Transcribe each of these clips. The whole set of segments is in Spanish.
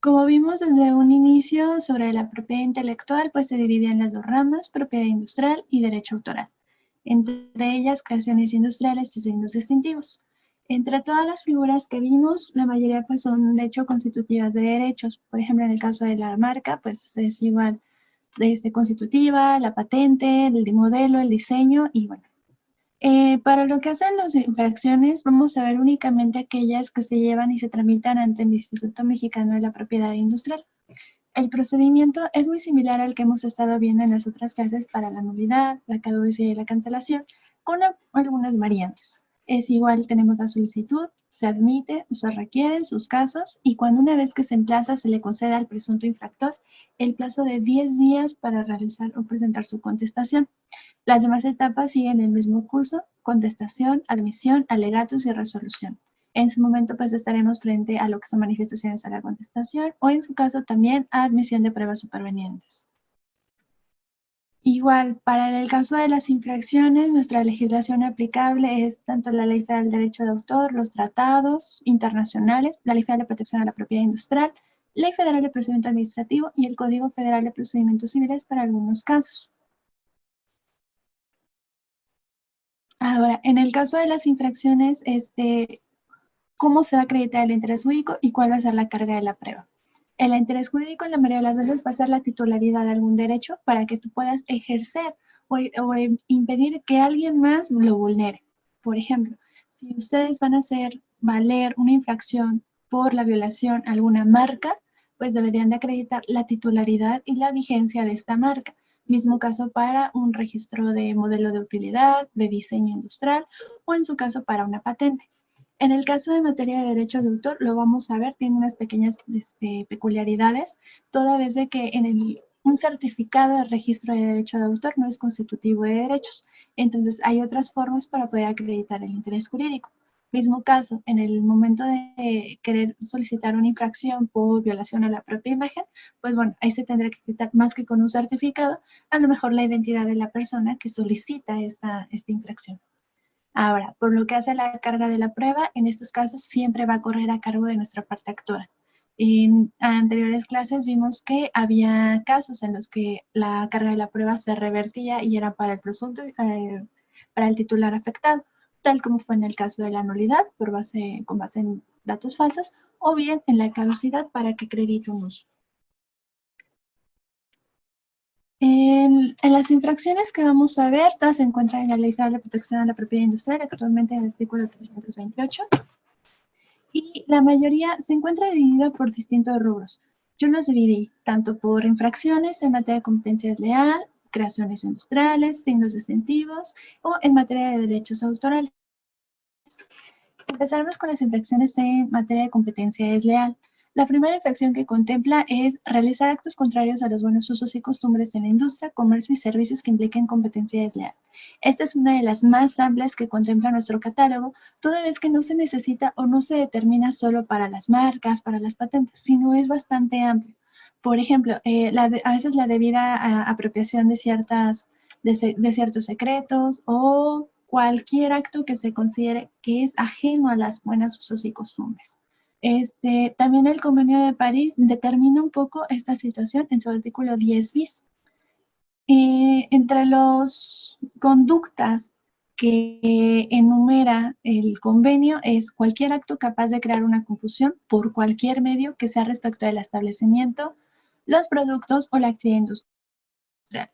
Como vimos desde un inicio sobre la propiedad intelectual, pues se divide en las dos ramas, propiedad industrial y derecho autoral. Entre ellas, creaciones industriales y signos distintivos. Entre todas las figuras que vimos, la mayoría pues son de hecho constitutivas de derechos. Por ejemplo, en el caso de la marca, pues es igual constitutiva, la patente, el modelo, el diseño y bueno. Para lo que hacen las infracciones, vamos a ver únicamente aquellas que se llevan y se tramitan ante el Instituto Mexicano de la Propiedad Industrial. El procedimiento es muy similar al que hemos estado viendo en las otras clases para la nulidad, la caducidad y la cancelación, con algunas variantes. Es igual, tenemos la solicitud, se admite o se requiere en sus casos y cuando una vez que se emplaza se le concede al presunto infractor el plazo de 10 días para realizar o presentar su contestación. Las demás etapas siguen el mismo curso: contestación, admisión, alegatos y resolución. En su momento, pues estaremos frente a lo que son manifestaciones a la contestación o en su caso también a admisión de pruebas supervenientes. Igual, para el caso de las infracciones, nuestra legislación aplicable es tanto la Ley Federal del Derecho de Autor, los tratados internacionales, la Ley Federal de Protección a la Propiedad Industrial, Ley Federal de Procedimiento Administrativo y el Código Federal de Procedimientos Civiles para algunos casos. Ahora, en el caso de las infracciones, ¿cómo se va a acreditar el interés jurídico y cuál va a ser la carga de la prueba? El interés jurídico en la mayoría de las veces va a ser la titularidad de algún derecho para que tú puedas ejercer o impedir que alguien más lo vulnere. Por ejemplo, si ustedes van a hacer valer una infracción por la violación a alguna marca, pues deberían de acreditar la titularidad y la vigencia de esta marca. Mismo caso para un registro de modelo de utilidad, de diseño industrial o en su caso para una patente. En el caso de materia de derechos de autor, lo vamos a ver, tiene unas pequeñas peculiaridades, toda vez de que un certificado de registro de derecho de autor no es constitutivo de derechos. Entonces, hay otras formas para poder acreditar el interés jurídico. Mismo caso, en el momento de querer solicitar una infracción por violación a la propia imagen, pues bueno, ahí se tendrá que acreditar más que con un certificado, a lo mejor la identidad de la persona que solicita esta infracción. Ahora, por lo que hace a la carga de la prueba, en estos casos siempre va a correr a cargo de nuestra parte actora. En anteriores clases vimos que había casos en los que la carga de la prueba se revertía y era para el presunto, para el titular afectado, tal como fue en el caso de la nulidad con base en datos falsos, o bien en la caducidad para que acredite un uso. En las infracciones que vamos a ver, todas se encuentran en la Ley Federal de Protección a la Propiedad Industrial, actualmente en el artículo 328, y la mayoría se encuentra dividida por distintos rubros. Yo los dividí tanto por infracciones en materia de competencia desleal, creaciones industriales, signos distintivos o en materia de derechos autorales. Empezaremos con las infracciones en materia de competencia desleal. La primera infracción que contempla es realizar actos contrarios a los buenos usos y costumbres de la industria, comercio y servicios que impliquen competencia desleal. Esta es una de las más amplias que contempla nuestro catálogo, toda vez que no se necesita o no se determina solo para las marcas, para las patentes, sino es bastante amplio. Por ejemplo, a veces la debida apropiación de ciertos secretos o cualquier acto que se considere que es ajeno a las buenas usos y costumbres. También el Convenio de París determina un poco esta situación en su artículo 10 bis. Entre las conductas que enumera el convenio es cualquier acto capaz de crear una confusión por cualquier medio que sea respecto del establecimiento, los productos o la actividad industrial.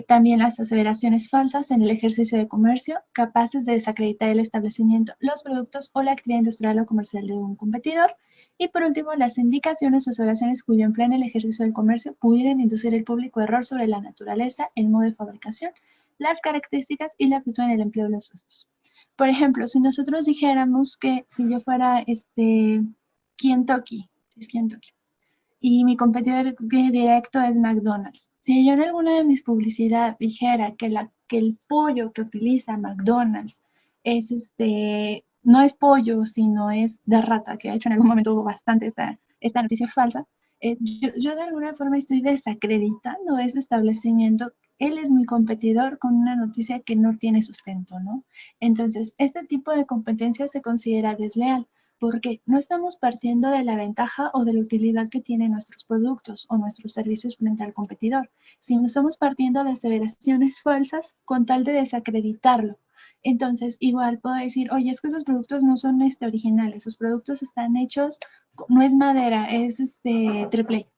También las aseveraciones falsas en el ejercicio de comercio, capaces de desacreditar el establecimiento, los productos o la actividad industrial o comercial de un competidor. Y por último, las indicaciones o aseveraciones cuyo empleo en el ejercicio del comercio pudieran inducir el público error sobre la naturaleza, el modo de fabricación, las características y la aptitud en el empleo de los estos. Por ejemplo, si nosotros dijéramos que si yo fuera Kentucky, es Kentucky, y mi competidor directo es McDonald's. Si yo en alguna de mis publicidades dijera que el pollo que utiliza McDonald's es no es pollo, sino es de rata, que de hecho en algún momento hubo bastante esta noticia falsa, yo de alguna forma estoy desacreditando ese establecimiento. Él es mi competidor con una noticia que no tiene sustento, ¿no? Entonces, este tipo de competencia se considera desleal. porque no estamos partiendo de la ventaja o de la utilidad que tienen nuestros productos o nuestros servicios frente al competidor, sino estamos partiendo de aseveraciones falsas con tal de desacreditarlo. Entonces, igual puedo decir, oye, es que esos productos no son originales, esos productos están hechos, no es madera, es triple.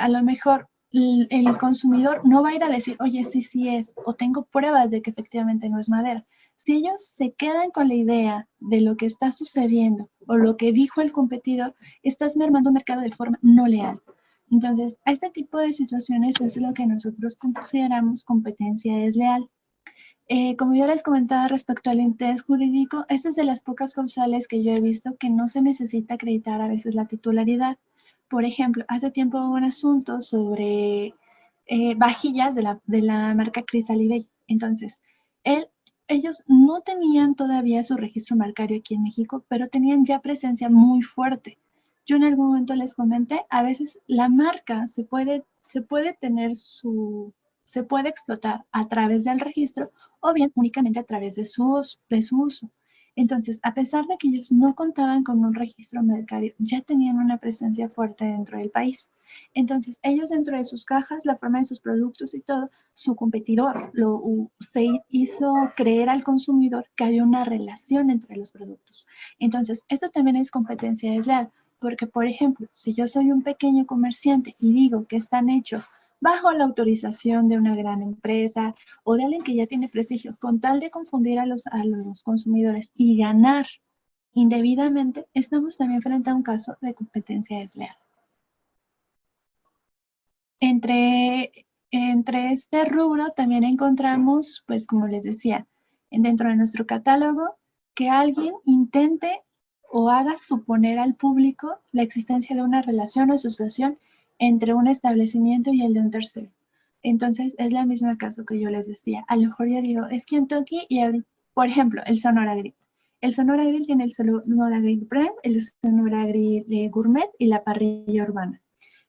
A lo mejor el consumidor no va a ir a decir, oye, sí, sí es, o tengo pruebas de que efectivamente no es madera. Si ellos se quedan con la idea de lo que está sucediendo o lo que dijo el competidor, estás mermando un mercado de forma no leal. Entonces, a este tipo de situaciones es lo que nosotros consideramos competencia desleal. Como yo les comentaba respecto al interés jurídico, esta es de las pocas causales que yo he visto que no se necesita acreditar a veces la titularidad. Por ejemplo, hace tiempo hubo un asunto sobre vajillas de la marca Crisalibey. Entonces, ellos no tenían todavía su registro marcario aquí en México, pero tenían ya presencia muy fuerte. Yo en algún momento les comenté, a veces la marca se puede explotar a través del registro o bien únicamente a través de su uso. Entonces, a pesar de que ellos no contaban con un registro marcario, ya tenían una presencia fuerte dentro del país. Entonces, ellos dentro de sus cajas, la forma de sus productos y todo, su competidor se hizo creer al consumidor que había una relación entre los productos. Entonces, esto también es competencia desleal, porque, por ejemplo, si yo soy un pequeño comerciante y digo que están hechos bajo la autorización de una gran empresa o de alguien que ya tiene prestigio, con tal de confundir a los consumidores y ganar indebidamente, estamos también frente a un caso de competencia desleal. Entre este rubro también encontramos, pues como les decía, dentro de nuestro catálogo, que alguien intente o haga suponer al público la existencia de una relación o asociación entre un establecimiento y el de un tercero. Entonces, es la misma caso que yo les decía. A lo mejor yo digo, es Kentucky y, por ejemplo, el Sonora Grill. El Sonora Grill tiene el Sonora Grill Prime, el Sonora Grill Gourmet y la parrilla urbana.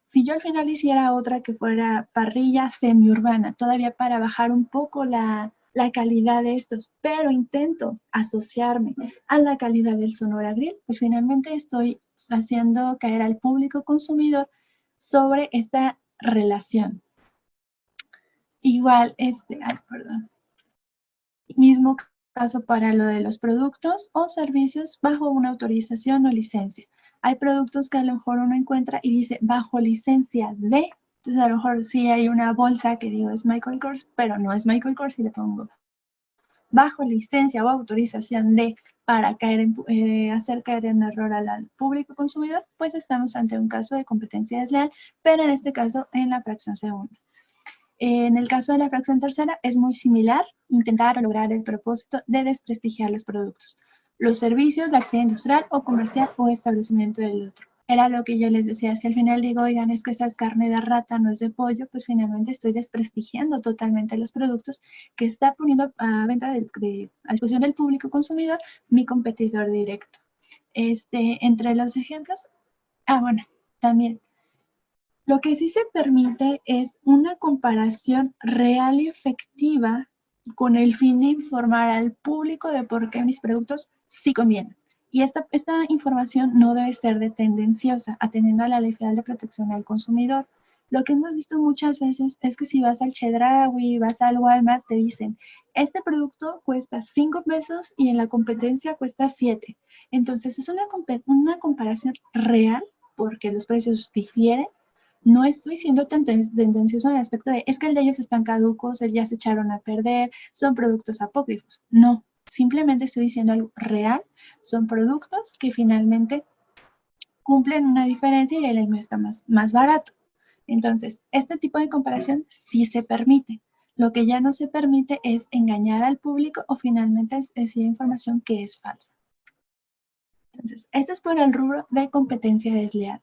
Si yo al final hiciera otra que fuera parrilla semiurbana, todavía para bajar un poco la calidad de estos, pero intento asociarme a la calidad del Sonora Grill, pues finalmente estoy haciendo caer al público consumidor sobre esta relación. Igual, mismo caso para lo de los productos o servicios bajo una autorización o licencia. Hay productos que a lo mejor uno encuentra y dice bajo licencia de, entonces a lo mejor sí hay una bolsa que digo es Michael Kors, pero no es Michael Kors y le pongo bajo licencia o autorización de para hacer caer en error al público consumidor, pues estamos ante un caso de competencia desleal, pero en este caso en la fracción segunda. En el caso de la fracción tercera es muy similar, intentar lograr el propósito de desprestigiar los productos, los servicios, la actividad industrial o comercial o establecimiento del otro. Era lo que yo les decía, si al final digo, oigan, es que esa es carne de rata, no es de pollo, pues finalmente estoy desprestigiando totalmente los productos que está poniendo a venta a disposición del público consumidor mi competidor directo. Entre los ejemplos, bueno, también lo que sí se permite es una comparación real y efectiva con el fin de informar al público de por qué mis productos sí convienen. Y esta información no debe ser de tendenciosa, atendiendo a la Ley Federal de Protección al Consumidor. Lo que hemos visto muchas veces es que si vas al Chedraui, vas al Walmart, te dicen, este producto cuesta 5 pesos y en la competencia cuesta 7. Entonces, es una comparación real porque los precios difieren. No estoy siendo tan tendencioso en el aspecto de, es que el de ellos están caducos, ya se echaron a perder, son productos apócrifos. No, simplemente estoy diciendo algo real, son productos que finalmente cumplen una diferencia y el mío está más barato. Entonces, este tipo de comparación sí se permite. Lo que ya no se permite es engañar al público o finalmente decir información que es falsa. Entonces, esto es por el rubro de competencia desleal.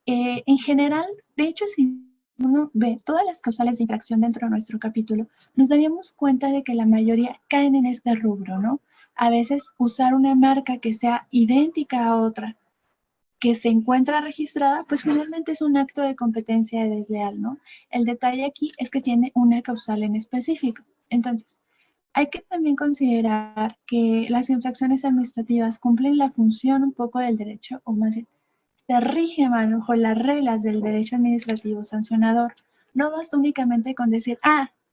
En general, de hecho, si uno ve todas las causales de infracción dentro de nuestro capítulo, nos daríamos cuenta de que la mayoría caen en este rubro, ¿no? A veces usar una marca que sea idéntica a otra, que se encuentra registrada, pues finalmente es un acto de competencia desleal, ¿no? El detalle aquí es que tiene una causal en específico. Entonces, Hay que también considerar que las infracciones administrativas cumplen la función un poco del derecho, o más bien, se rige bajo las reglas del derecho administrativo sancionador. No basta únicamente con decir,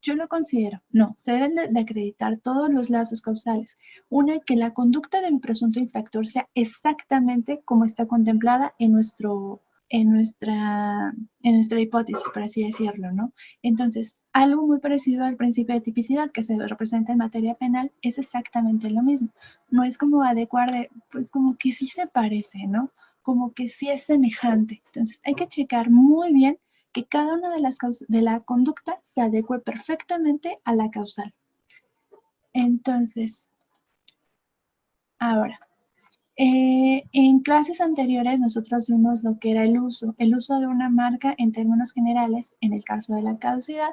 yo lo considero. No, se deben de acreditar todos los lazos causales. Una, que la conducta de un presunto infractor sea exactamente como está contemplada en nuestra, en nuestra hipótesis, por así decirlo, ¿no? Entonces, algo muy parecido al principio de tipicidad que se representa en materia penal es exactamente lo mismo. No es como adecuar de, pues como que sí se parece, ¿no? Como que sí es semejante. Entonces, hay que checar muy bien que cada una de las de la conducta se adecue perfectamente a la causal. Entonces, ahora, en clases anteriores nosotros vimos lo que era el uso de una marca en términos generales, en el caso de la caducidad,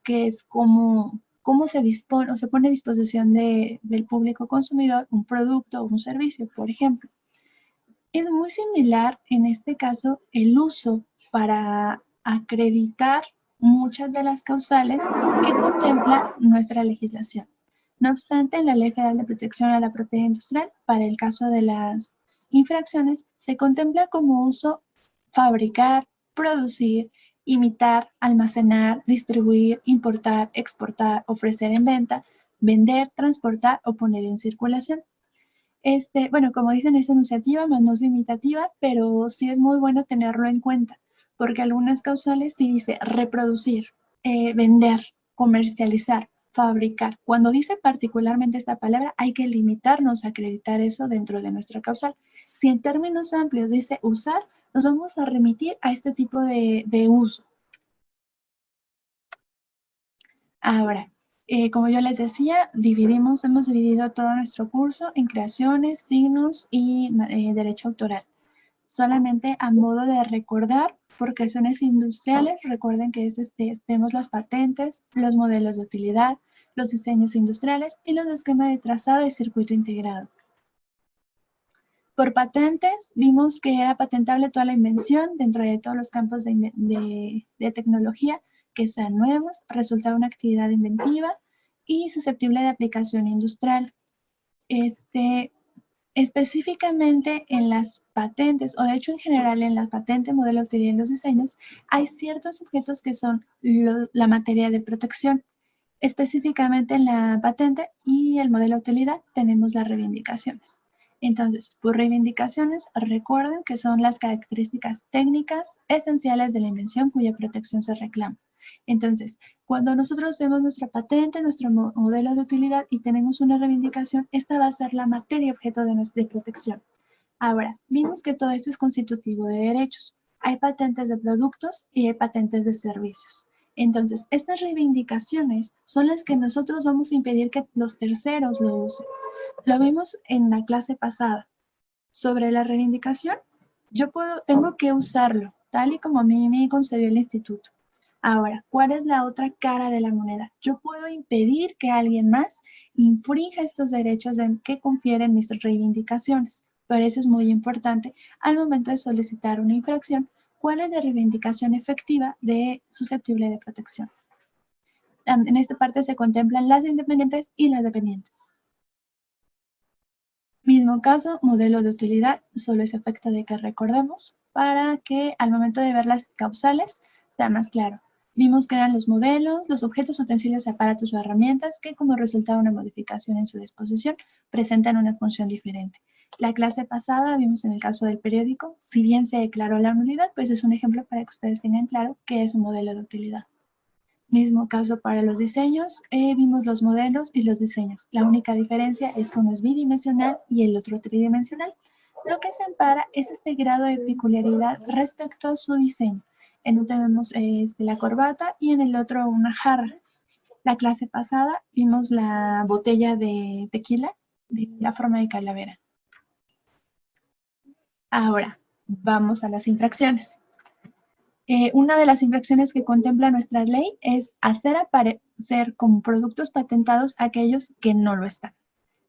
que es cómo se dispone o se pone a disposición del público consumidor un producto o un servicio, por ejemplo. Es muy similar en este caso el uso para acreditar muchas de las causales que contempla nuestra legislación. No obstante, en la Ley Federal de Protección a la Propiedad Industrial, para el caso de las infracciones, se contempla como uso fabricar, producir, imitar, almacenar, distribuir, importar, exportar, ofrecer en venta, vender, transportar o poner en circulación. Bueno, como dicen, es enunciativa, más no es limitativa, pero sí es muy bueno tenerlo en cuenta, porque algunas causales sí dice reproducir, vender, comercializar, fabricar. Cuando dice particularmente esta palabra, hay que limitarnos a acreditar eso dentro de nuestra causal. Si en términos amplios dice usar, nos vamos a remitir a este tipo de uso. Ahora, como yo les decía, hemos dividido todo nuestro curso en creaciones, signos y derecho autoral. Solamente a modo de recordar, por creaciones industriales, recuerden que tenemos las patentes, los modelos de utilidad, los diseños industriales y los de esquema de trazado y circuito integrado. Por patentes, vimos que era patentable toda la invención dentro de todos los campos de tecnología que sean nuevos, resultado de una actividad inventiva y susceptible de aplicación industrial. Específicamente en las patentes, o de hecho en general en la patente, modelo, utilidad y los diseños, hay ciertos objetos que son la materia de protección. Específicamente en la patente y el modelo de utilidad tenemos las reivindicaciones. Entonces, por reivindicaciones, recuerden que son las características técnicas esenciales de la invención cuya protección se reclama. Entonces, cuando nosotros tenemos nuestra patente, nuestro modelo de utilidad y tenemos una reivindicación, esta va a ser la materia objeto de nuestra protección. Ahora, vimos que todo esto es constitutivo de derechos. Hay patentes de productos y hay patentes de servicios. Entonces, estas reivindicaciones son las que nosotros vamos a impedir que los terceros lo usen. Lo vimos en la clase pasada. Sobre la reivindicación, tengo que usarlo, tal y como a mí me concedió el instituto. Ahora, ¿cuál es la otra cara de la moneda? Yo puedo impedir que alguien más infrinja estos derechos que confieren mis reivindicaciones. Por eso es muy importante al momento de solicitar una infracción, cuál es la reivindicación efectiva susceptible de protección. En esta parte se contemplan las independientes y las dependientes. Mismo caso, modelo de utilidad, solo es efecto de que recordemos para que al momento de ver las causales sea más claro. Vimos que eran los modelos, los objetos, utensilios, aparatos o herramientas que como resultado de una modificación en su disposición presentan una función diferente. La clase pasada vimos en el caso del periódico, si bien se declaró la nulidad, pues es un ejemplo para que ustedes tengan claro qué es un modelo de utilidad. Mismo caso para los diseños, vimos los modelos y los diseños. La única diferencia es que uno es bidimensional y el otro tridimensional. Lo que se ampara es este grado de peculiaridad respecto a su diseño. En uno tenemos la corbata y en el otro una jarra. La clase pasada vimos la botella de tequila de la forma de calavera. Ahora, vamos a las infracciones. Una de las infracciones que contempla nuestra ley es hacer aparecer como productos patentados aquellos que no lo están.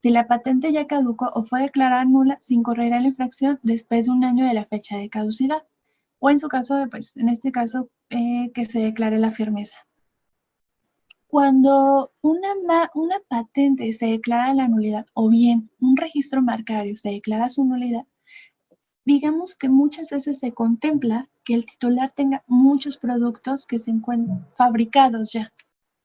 Si la patente ya caducó o fue declarada nula, se incorrerá la infracción después de un año de la fecha de caducidad. O en su caso, pues, en este caso, que se declare la firmeza. Cuando una patente se declara la nulidad o bien un registro marcario se declara su nulidad, digamos que muchas veces se contempla que el titular tenga muchos productos que se encuentran fabricados ya.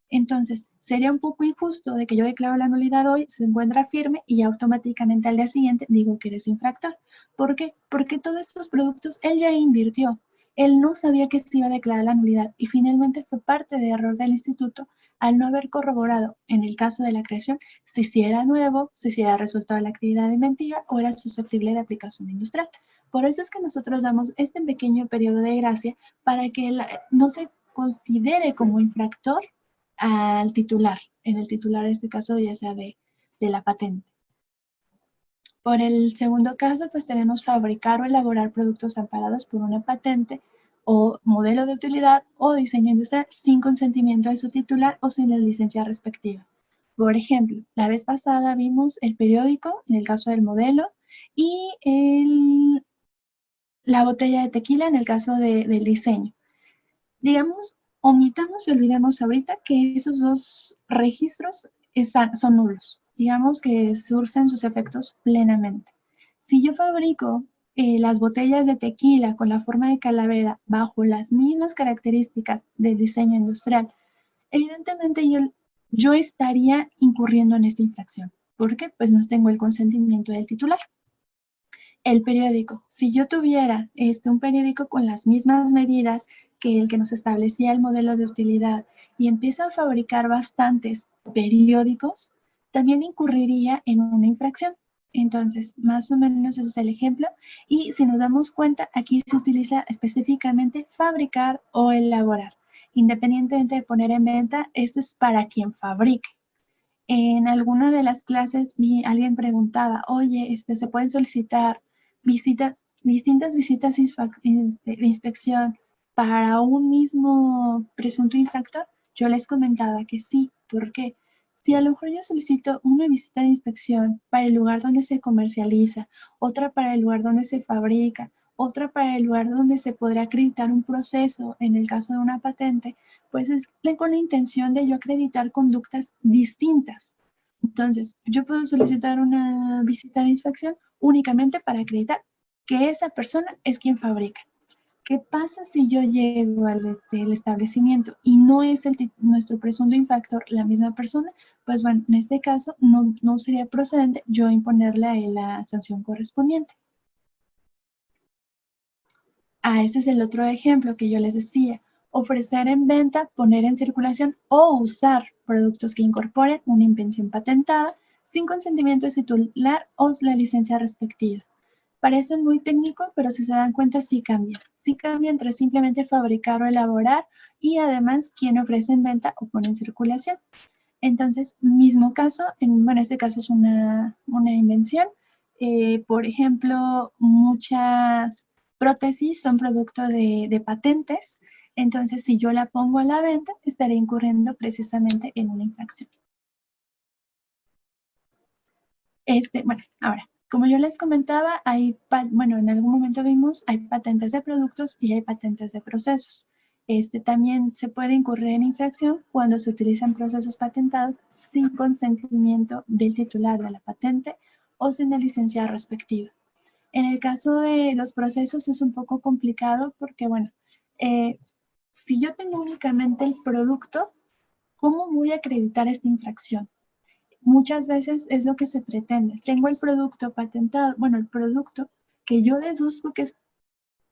Entonces, sería un poco injusto de que yo declaro la nulidad hoy, se encuentra firme y automáticamente al día siguiente digo que eres infractor. ¿Por qué? Porque todos estos productos él ya invirtió. Él no sabía que se iba a declarar la nulidad y finalmente fue parte de error del instituto al no haber corroborado, en el caso de la creación, si era nuevo, si era resultado de la actividad inventiva o era susceptible de aplicación industrial. Por eso es que nosotros damos este pequeño periodo de gracia para que no se considere como infractor al titular, en el titular en este caso ya sea de la patente. Por el segundo caso, pues tenemos fabricar o elaborar productos amparados por una patente o modelo de utilidad o diseño industrial sin consentimiento de su titular o sin la licencia respectiva. Por ejemplo, la vez pasada vimos el periódico, en el caso del modelo, y la botella de tequila en el caso del diseño. Digamos, omitamos y olvidemos ahorita que esos dos registros son nulos. Digamos que surcen sus efectos plenamente. Si yo fabrico las botellas de tequila con la forma de calavera bajo las mismas características del diseño industrial, evidentemente yo estaría incurriendo en esta infracción. ¿Por qué? Pues no tengo el consentimiento del titular. El periódico. Si yo tuviera un periódico con las mismas medidas que el que nos establecía el modelo de utilidad y empiezo a fabricar bastantes periódicos, también incurriría en una infracción. Entonces, más o menos ese es el ejemplo. Y si nos damos cuenta, aquí se utiliza específicamente fabricar o elaborar. Independientemente de poner en venta, esto es para quien fabrique. En alguna de las clases alguien preguntaba, oye, ¿se pueden solicitar distintas visitas de inspección para un mismo presunto infractor? Yo les comentaba que sí. ¿Por qué? Si a lo mejor yo solicito una visita de inspección para el lugar donde se comercializa, otra para el lugar donde se fabrica, otra para el lugar donde se podrá acreditar un proceso, en el caso de una patente, pues es con la intención de yo acreditar conductas distintas. Entonces, yo puedo solicitar una visita de inspección únicamente para acreditar que esa persona es quien fabrica. ¿Qué pasa si yo llego al establecimiento y no es nuestro presunto infractor la misma persona? Pues bueno, en este caso no sería procedente yo imponerle a él la sanción correspondiente. Ese es el otro ejemplo que yo les decía. Ofrecer en venta, poner en circulación o usar productos que incorporen una invención patentada sin consentimiento de su titular o la licencia respectiva. Parece muy técnico, pero si se dan cuenta sí cambia. Sí cambia entre simplemente fabricar o elaborar y además quien ofrece en venta o pone en circulación. Entonces, mismo caso, bueno, este caso es una invención. Por ejemplo, muchas prótesis son producto de patentes. Entonces, si yo la pongo a la venta, estaré incurriendo precisamente en una infracción. Bueno, ahora, como yo les comentaba, bueno, en algún momento vimos, hay patentes de productos y hay patentes de procesos. También se puede incurrir en infracción cuando se utilizan procesos patentados sin consentimiento del titular de la patente o sin la licencia respectiva. En el caso de los procesos es un poco complicado porque, bueno, si yo tengo únicamente el producto, ¿cómo voy a acreditar esta infracción? Muchas veces es lo que se pretende. Tengo el producto patentado, bueno, el producto que yo deduzco que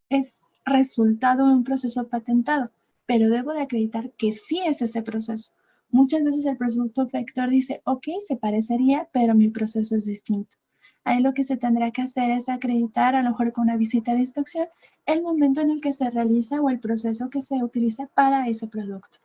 es resultado de un proceso patentado, pero debo de acreditar que sí es ese proceso. Muchas veces el producto vector dice, ok, se parecería, pero mi proceso es distinto. Ahí lo que se tendrá que hacer es acreditar, a lo mejor con una visita de inspección, el momento en el que se realiza o el proceso que se utiliza para ese producto.